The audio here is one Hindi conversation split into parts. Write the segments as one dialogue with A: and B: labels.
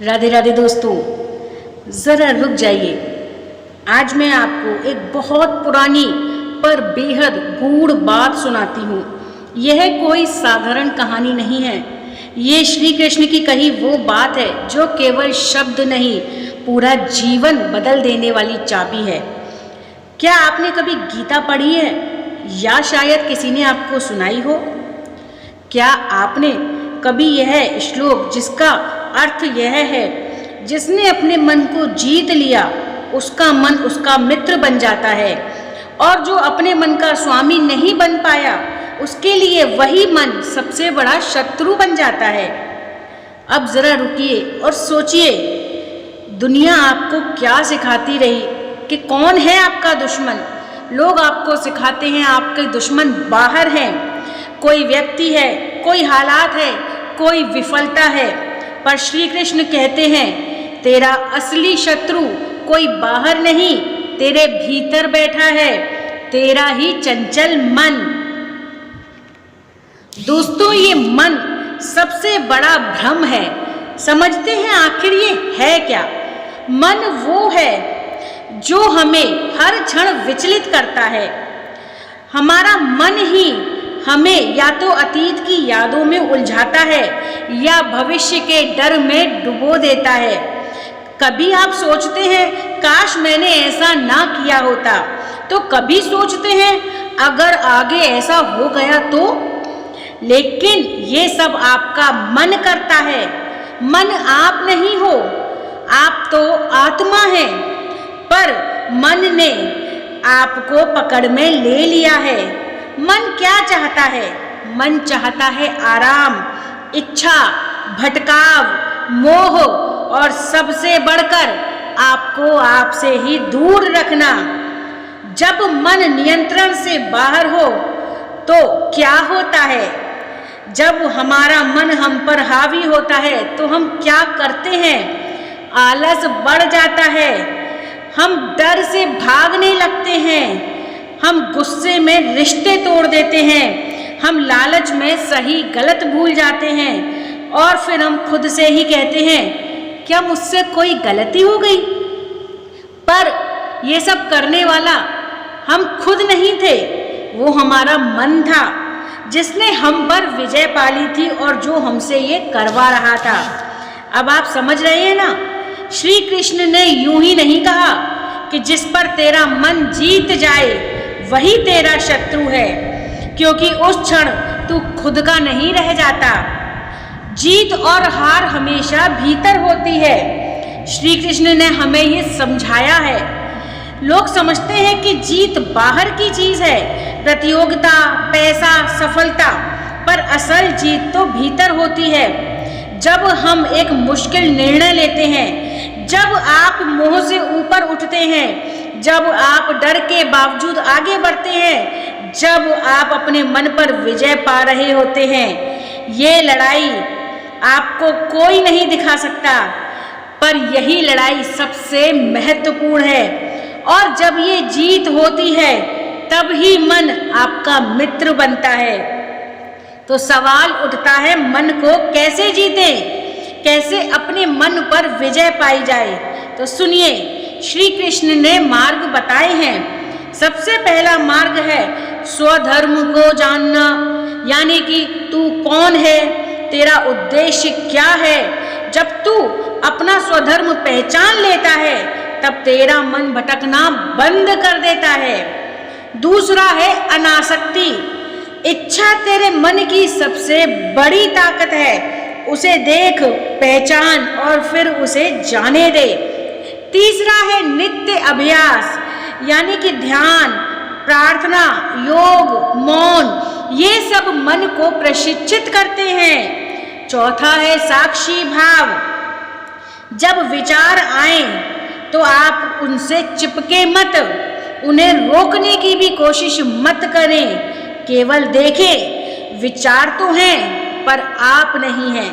A: राधे राधे दोस्तों, ज़रा रुक जाइए। आज मैं आपको एक बहुत पुरानी पर बेहद गूढ़ बात सुनाती हूँ। यह कोई साधारण कहानी नहीं है। ये श्री कृष्ण की कही वो बात है जो केवल शब्द नहीं, पूरा जीवन बदल देने वाली चाबी है। क्या आपने कभी गीता पढ़ी है या शायद किसी ने आपको सुनाई हो? क्या आपने कभी यह श्लोक जिसका अर्थ यह है, जिसने अपने मन को जीत लिया उसका मन उसका मित्र बन जाता है, और जो अपने मन का स्वामी नहीं बन पाया उसके लिए वही मन सबसे बड़ा शत्रु बन जाता है। अब जरा रुकिए और सोचिए, दुनिया आपको क्या सिखाती रही कि कौन है आपका दुश्मन। लोग आपको सिखाते हैं आपके दुश्मन बाहर हैं, कोई व्यक्ति है, कोई हालात है, कोई विफलता है। पर श्री कृष्ण कहते हैं तेरा असली शत्रु कोई बाहर नहीं, तेरे भीतर बैठा है, तेरा ही चंचल मन। दोस्तों, ये मन सबसे बड़ा भ्रम है। समझते हैं आखिर ये है क्या? मन वो है जो हमें हर क्षण विचलित करता है। हमारा मन ही हमें या तो अतीत की यादों में उलझाता है या भविष्य के डर में डुबो देता है। कभी आप सोचते हैं काश मैंने ऐसा ना किया होता, तो कभी सोचते हैं अगर आगे ऐसा हो गया तो। लेकिन ये सब आपका मन करता है। मन आप नहीं हो, आप तो आत्मा है, पर मन ने आपको पकड़ में ले लिया है। मन क्या चाहता है? मन चाहता है आराम, इच्छा, भटकाव, मोह और सबसे बढ़कर आपको आपसे ही दूर रखना। जब मन नियंत्रण से बाहर हो तो क्या होता है? जब हमारा मन हम पर हावी होता है तो हम क्या करते हैं? आलस बढ़ जाता है, हम डर से भागने लगते हैं, हम गुस्से में रिश्ते तोड़ देते हैं, हम लालच में सही गलत भूल जाते हैं, और फिर हम खुद से ही कहते हैं क्या मुझसे कोई गलती हो गई? पर ये सब करने वाला हम खुद नहीं थे, वो हमारा मन था जिसने हम पर विजय पा ली थी और जो हमसे ये करवा रहा था। अब आप समझ रहे हैं ना? श्री कृष्ण ने यूं ही नहीं कहा कि जिस पर तेरा मन जीत जाए वही तेरा शत्रु है, क्योंकि उस क्षण तू खुद का नहीं रह जाता। जीत और हार हमेशा भीतर होती है। श्री कृष्ण ने हमें ये समझाया है। लोग समझते हैं कि जीत बाहर की चीज है, प्रतियोगिता, पैसा, सफलता, पर असल जीत तो भीतर होती है। जब हम एक मुश्किल निर्णय लेते हैं, जब आप मोह से ऊपर उठते हैं, जब आप डर के बावजूद आगे बढ़ते हैं, जब आप अपने मन पर विजय पा रहे होते हैं। ये लड़ाई आपको कोई नहीं दिखा सकता, पर यही लड़ाई सबसे महत्वपूर्ण है। और जब ये जीत होती है तब ही मन आपका मित्र बनता है। तो सवाल उठता है, मन को कैसे जीतें? कैसे अपने मन पर विजय पाई जाए? तो सुनिए, श्री कृष्ण ने मार्ग बताए हैं। सबसे पहला मार्ग है स्वधर्म को जानना, यानी कि तू कौन है, तेरा उद्देश्य क्या है। जब तू अपना स्वधर्म पहचान लेता है तब तेरा मन भटकना बंद कर देता है। दूसरा है अनासक्ति। इच्छा तेरे मन की सबसे बड़ी ताकत है। उसे देख, पहचान और फिर उसे जाने दे। तीसरा है नित्य अभ्यास, यानी कि ध्यान, प्रार्थना, योग, मौन, ये सब मन को प्रशिक्षित करते हैं। चौथा है साक्षी भाव। जब विचार आए तो आप उनसे चिपके मत, उन्हें रोकने की भी कोशिश मत करें, केवल देखें। विचार तो हैं पर आप नहीं हैं।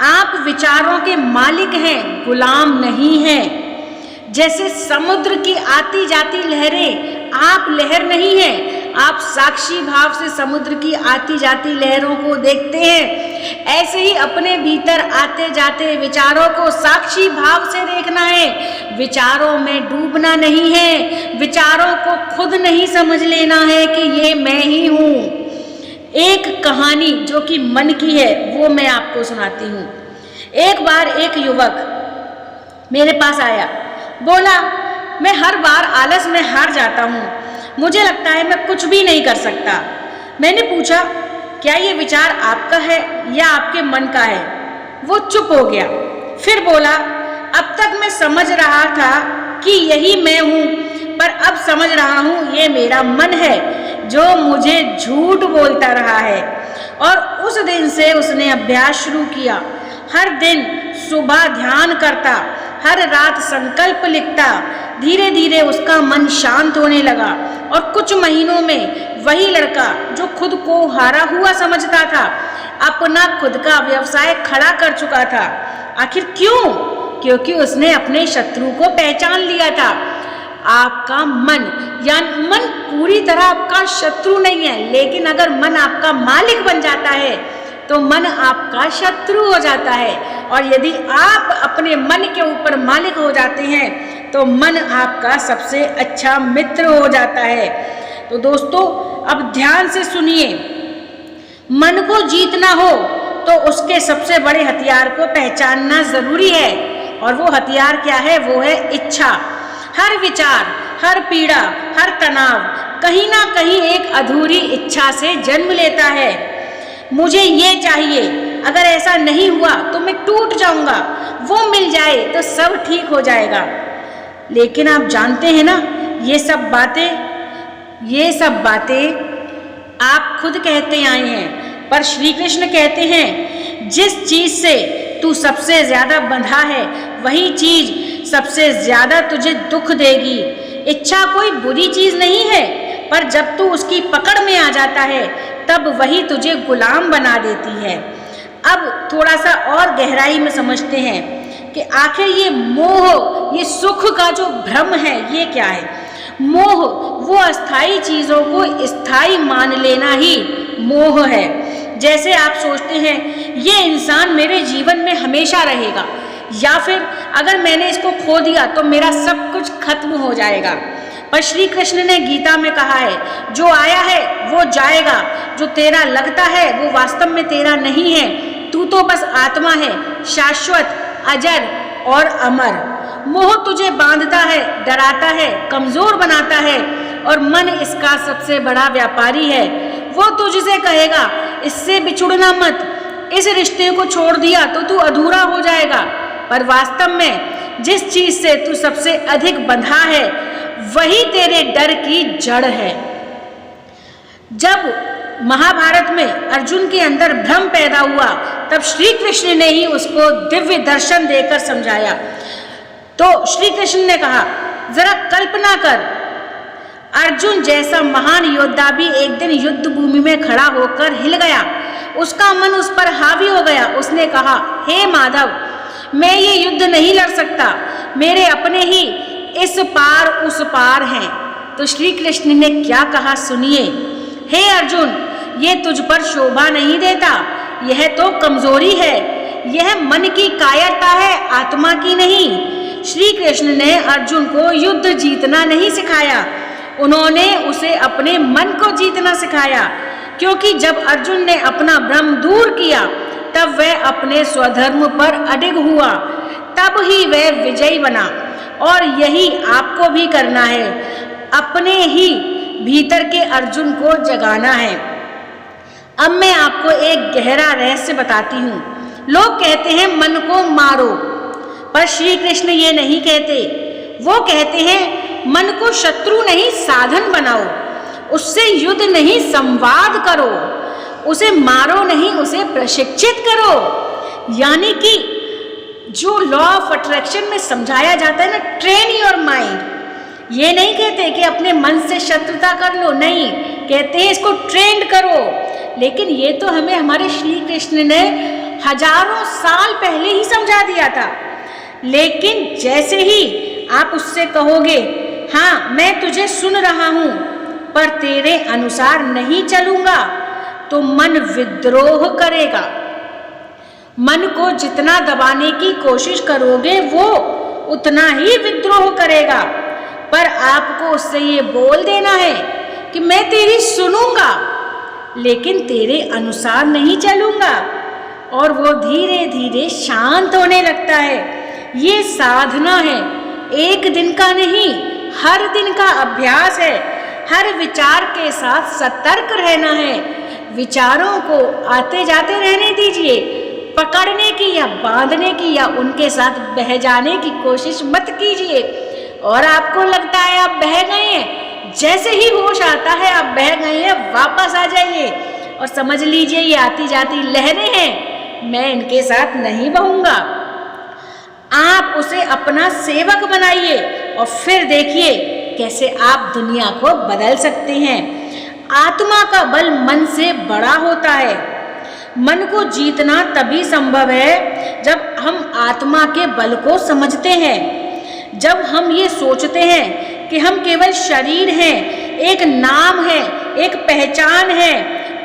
A: आप विचारों के मालिक हैं, गुलाम नहीं हैं। जैसे समुद्र की आती जाती लहरें, आप लहर नहीं हैं, आप साक्षी भाव से समुद्र की आती जाती लहरों को देखते हैं, ऐसे ही अपने भीतर आते जाते विचारों को साक्षी भाव से देखना है। विचारों में डूबना नहीं है, विचारों को खुद नहीं समझ लेना है कि ये मैं ही हूँ। एक कहानी जो कि मन की है वो मैं आपको सुनाती हूँ। एक बार एक युवक मेरे पास आया, बोला मैं हर बार आलस में हार जाता हूँ, मुझे लगता है मैं कुछ भी नहीं कर सकता। मैंने पूछा क्या ये विचार आपका है या आपके मन का है? वो चुप हो गया, फिर बोला अब तक मैं समझ रहा था कि यही मैं हूँ, पर अब समझ रहा हूँ ये मेरा मन है जो मुझे झूठ बोलता रहा है। और उस दिन से उसने अभ्यास शुरू किया। हर दिन सुबह ध्यान करता, हर रात संकल्प लिखता। धीरे धीरे उसका मन शांत होने लगा और कुछ महीनों में वही लड़का जो खुद को हारा हुआ समझता था, अपना खुद का व्यवसाय खड़ा कर चुका था। आखिर क्यों? क्योंकि उसने अपने शत्रु को पहचान लिया था। आपका मन, यानी मन पूरी तरह आपका शत्रु नहीं है, लेकिन अगर मन आपका मालिक बन जाता है तो मन आपका शत्रु हो जाता है। और यदि आप अपने मन के ऊपर मालिक हो जाते हैं तो मन आपका सबसे अच्छा मित्र हो जाता है। तो दोस्तों अब ध्यान से सुनिए, मन को जीतना हो तो उसके सबसे बड़े हथियार को पहचानना जरूरी है। और वो हथियार क्या है? वो है इच्छा। हर विचार, हर पीड़ा, हर तनाव कहीं ना कहीं एक अधूरी इच्छा से जन्म लेता है। मुझे ये चाहिए, अगर ऐसा नहीं हुआ तो मैं टूट जाऊंगा, वो मिल जाए तो सब ठीक हो जाएगा। लेकिन आप जानते हैं ना, ये सब बातें आप खुद कहते आए हैं, पर श्री कृष्ण कहते हैं जिस चीज से तू सबसे ज्यादा बंधा है वही चीज सबसे ज्यादा तुझे दुख देगी। इच्छा कोई बुरी चीज नहीं है, पर जब तू उसकी पकड़ में आ जाता है तब वही तुझे गुलाम बना देती है। अब थोड़ा सा और गहराई में समझते हैं कि आखिर ये मोह, ये सुख का जो भ्रम है, ये क्या है? मोह वो अस्थाई चीजों को स्थायी मान लेना ही मोह है। जैसे आप सोचते हैं ये इंसान मेरे जीवन में हमेशा रहेगा, या फिर अगर मैंने इसको खो दिया तो मेरा सब कुछ खत्म हो जाएगा। पर श्री कृष्ण ने गीता में कहा है जो आया है वो जाएगा, जो तेरा लगता है वो वास्तव में तेरा नहीं है। तू तो बस आत्मा है, शाश्वत, अजर और अमर। मोह तुझे बांधता है, डराता है, कमजोर बनाता है, और मन इसका सबसे बड़ा व्यापारी है। वो तुझसे कहेगा इससे बिछुड़ना मत, इस रिश्ते को छोड़ दिया तो तू अधूरा हो जाएगा। पर वास्तव में जिस चीज से तू सबसे अधिक बंधा है वही तेरे डर की जड़ है। जब महाभारत में अर्जुन के अंदर भ्रम पैदा हुआ तब श्री कृष्ण ने ही उसको दिव्य दर्शन देकर समझाया। तो श्री कृष्ण ने कहा जरा कल्पना कर, अर्जुन जैसा महान योद्धा भी एक दिन युद्ध भूमि में खड़ा होकर हिल गया, उसका मन उस पर हावी हो गया। उसने कहा हे माधव, मैं ये युद्ध नहीं लड़ सकता, मेरे अपने ही इस पार उस पार हैं। तो श्री कृष्ण ने क्या कहा सुनिए, हे अर्जुन, ये तुझ पर शोभा नहीं देता, यह तो कमजोरी है, यह मन की कायरता है, आत्मा की नहीं। श्री कृष्ण ने अर्जुन को युद्ध जीतना नहीं सिखाया, उन्होंने उसे अपने मन को जीतना सिखाया। क्योंकि जब अर्जुन ने अपना भ्रम दूर किया तब वह अपने स्वधर्म पर अडिग हुआ, तब ही वह विजयी बना। और यही आपको भी करना है, अपने ही भीतर के अर्जुन को जगाना है। अब मैं आपको एक गहरा रहस्य बताती हूँ। लोग कहते हैं मन को मारो, पर श्री कृष्ण ये नहीं कहते। वो कहते हैं मन को शत्रु नहीं साधन बनाओ, उससे युद्ध नहीं संवाद करो, उसे मारो नहीं उसे प्रशिक्षित करो। यानी कि जो लॉ ऑफ अट्रैक्शन में समझाया जाता है ना, ट्रेन योर माइंड, ये नहीं कहते कि अपने मन से शत्रुता कर लो, नहीं, कहते हैं इसको ट्रेंड करो। लेकिन ये तो हमें हमारे श्री कृष्ण ने हजारों साल पहले ही समझा दिया था। लेकिन जैसे ही आप उससे कहोगे हाँ मैं तुझे सुन रहा हूँ, पर तेरे अनुसार नहीं चलूंगा तो मन विद्रोह करेगा। मन को जितना दबाने की कोशिश करोगे वो उतना ही विद्रोह करेगा। पर आपको उससे ये बोल देना है कि मैं तेरी सुनूंगा लेकिन तेरे अनुसार नहीं चलूंगा, और वो धीरे धीरे शांत होने लगता है। ये साधना है, एक दिन का नहीं, हर दिन का अभ्यास है। हर विचार के साथ सतर्क रहना है। विचारों को आते जाते रहने दीजिए। पकड़ने की या बांधने की या उनके साथ बह जाने की कोशिश मत कीजिए। और आपको लगता है आप बह गए हैं, जैसे ही होश आता है आप बह गए हैं, वापस आ जाइए और समझ लीजिए ये आती जाती लहरें हैं, मैं इनके साथ नहीं बहूंगा। आप उसे अपना सेवक बनाइए और फिर देखिए कैसे आप दुनिया को बदल सकते हैं। आत्मा का बल मन से बड़ा होता है। मन को जीतना तभी संभव है जब हम आत्मा के बल को समझते हैं। जब हम ये सोचते हैं कि हम केवल शरीर हैं, एक नाम है, एक पहचान है,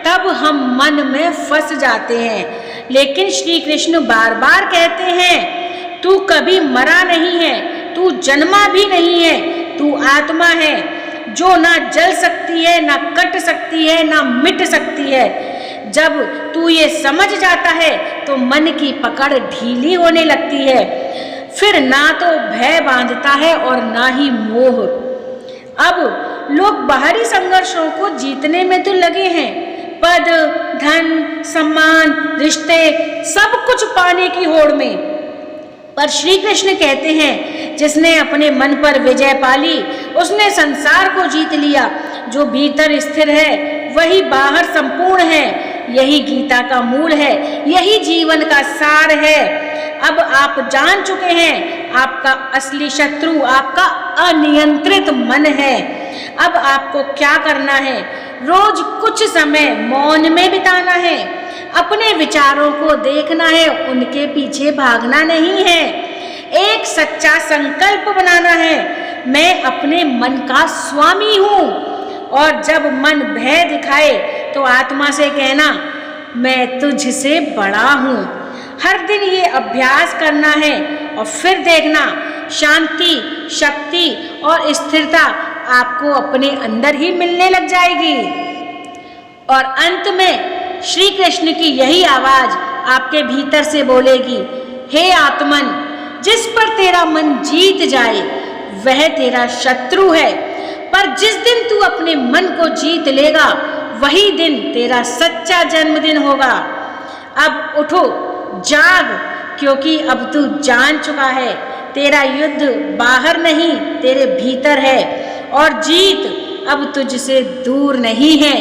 A: तब हम मन में फंस जाते हैं। लेकिन श्री कृष्ण बार बार कहते हैं तू कभी मरा नहीं है, तू जन्मा भी नहीं है, तू आत्मा है जो ना जल सकती है, ना कट सकती है, ना मिट सकती है। जब तू ये समझ जाता है तो मन की पकड़ ढीली होने लगती है। फिर ना तो भय बांधता है और ना ही मोह। अब लोग बाहरी संघर्षों को जीतने में तो लगे हैं, पद, धन, सम्मान, रिश्ते, सब कुछ पाने की होड़ में। पर श्री कृष्ण कहते हैं जिसने अपने मन पर विजय पाली उसने संसार को जीत लिया। जो भीतर स्थिर है वही बाहर संपूर्ण है। यही गीता का मूल है, यही जीवन का सार है। अब आप जान चुके हैं आपका असली शत्रु आपका अनियंत्रित मन है। अब आपको क्या करना है? रोज कुछ समय मौन में बिताना है, अपने विचारों को देखना है, उनके पीछे भागना नहीं है। एक सच्चा संकल्प बनाना है, मैं अपने मन का स्वामी हूँ। और जब मन भय दिखाए तो आत्मा से कहना मैं तुझसे बड़ा हूँ। हर दिन ये अभ्यास करना है और फिर देखना शांति, शक्ति और स्थिरता आपको अपने अंदर ही मिलने लग जाएगी। और अंत में श्री कृष्ण की यही आवाज आपके भीतर से बोलेगी, हे आत्मन, जिस पर तेरा मन जीत जाए वह तेरा शत्रु है, पर जिस दिन तू अपने मन को जीत लेगा वही दिन तेरा सच्चा जन्मदिन होगा। अब उठो, जाग, क्योंकि अब तू जान चुका है तेरा युद्ध बाहर नहीं तेरे भीतर है और जीत अब तुझसे दूर नहीं है।